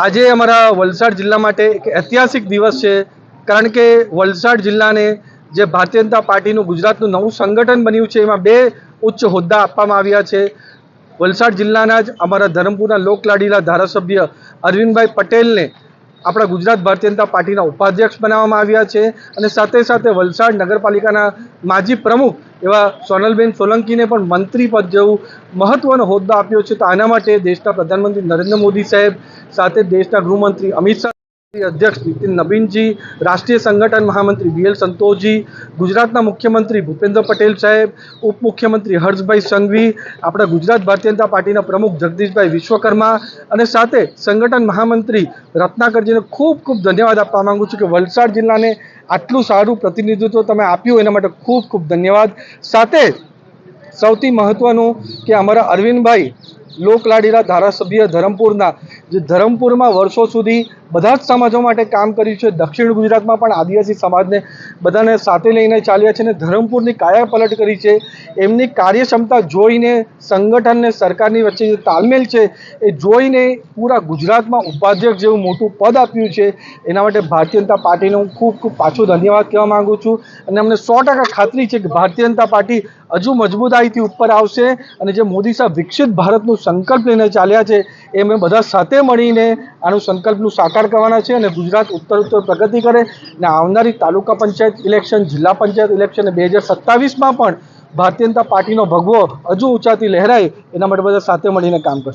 આજે અમારા વલસાડ જિલ્લા માટે એક ઐતિહાસિક દિવસ છે, કારણ કે વલસાડ જિલ્લાને જે ભારતીય જનતા પાર્ટીનું ગુજરાતનું નવું સંગઠન બન્યું છે, એમાં 2 ઉચ્ચ હોદ્દા આપવામાં આવ્યા છે। વલસાડ જિલ્લાના જ અમારા ધરમપુરના લોકલાડીલા ધારાસભ્ય અરવિંદભાઈ પટેલને આપણા ગુજરાત ભારતીય જનતા પાર્ટીના ઉપાધ્યક્ષ બનાવવામાં આવ્યા છે, અને સાથે સાથે વલસાડ નગરપાલિકાના માજી પ્રમુખ એવા સોનલબેન સોલંકીને પણ મંત્રી પદ જેવું મહત્વનો હોદ્દો આપ્યો છે। તો આના માટે દેશના પ્રધાનમંત્રી નરેન્દ્ર મોદી સાહેબ, સાથે દેશના ગૃહમંત્રી અમિત શાહ, अध्यक्ष नितिन नवीन जी, राष्ट्रीय संगठन महामंत्री BL संतोष जी, गुजरात मुख्यमंत्री भूपेन्द्र पटेल साहेब, उप मुख्यमंत्री हर्षभाई संघवी, अपना गुजरात भारतीय जनता पार्टी प्रमुख जगदीशभाई विश्वकर्मा और साथ संगठन महामंत्री रत्नाकरजी ने खूब खूब धन्यवाद आपवा मांगू छूं कि वलसाड जिल्ला ने आटलू सारू प्रतिनिधित्व तमे आप्युं एना माटे खूब खूब धन्यवाद। साथ सौथी महत्वनुं कि अमरा अरविंद भाई લોકલાડીલા ધારાસભ્ય ધરમપુરના, જે ધરમપુરમાં વર્ષો સુધી બધા જ સમાજો માટે કામ કર્યું છે, દક્ષિણ ગુજરાતમાં પણ આદિવાસી સમાજને બધાને સાથે લઈને ચાલ્યા છે અને ધરમપુરની કાયાપલટ કરી છે। એમની કાર્યક્ષમતા જોઈને, સંગઠનને સરકારની વચ્ચે જે તાલમેલ છે એ જોઈને પૂરા ગુજરાતમાં ઉપાધ્યક્ષ જેવું મોટું પદ આપ્યું છે, એના માટે ભારતીય જનતા પાર્ટીને હું ખૂબ ખૂબ પાછો ધન્યવાદ કહેવા માગું છું। અને અમને 100% ખાતરી છે કે ભારતીય જનતા પાર્ટી હજુ મજબૂતાઈથી ઉપર આવશે, અને જે મોદી સાહેબ વિકસિત ભારતનું સંકલ્પ લઈને ચાલ્યા છે એ અમે બધા સાથે મળીને આનું સંકલ્પનું સાકાર કરવાના છે, અને ગુજરાત ઉત્તર પ્રગતિ કરે અને આવનારી તાલુકા પંચાયત ઇલેક્શન, જિલ્લા પંચાયત ઇલેક્શન 2027માં પણ ભારતીય જનતા પાર્ટીનો ભગવો હજુ ઊંચાથી લહેરાય, એના માટે બધા સાથે મળીને કામ કરશે।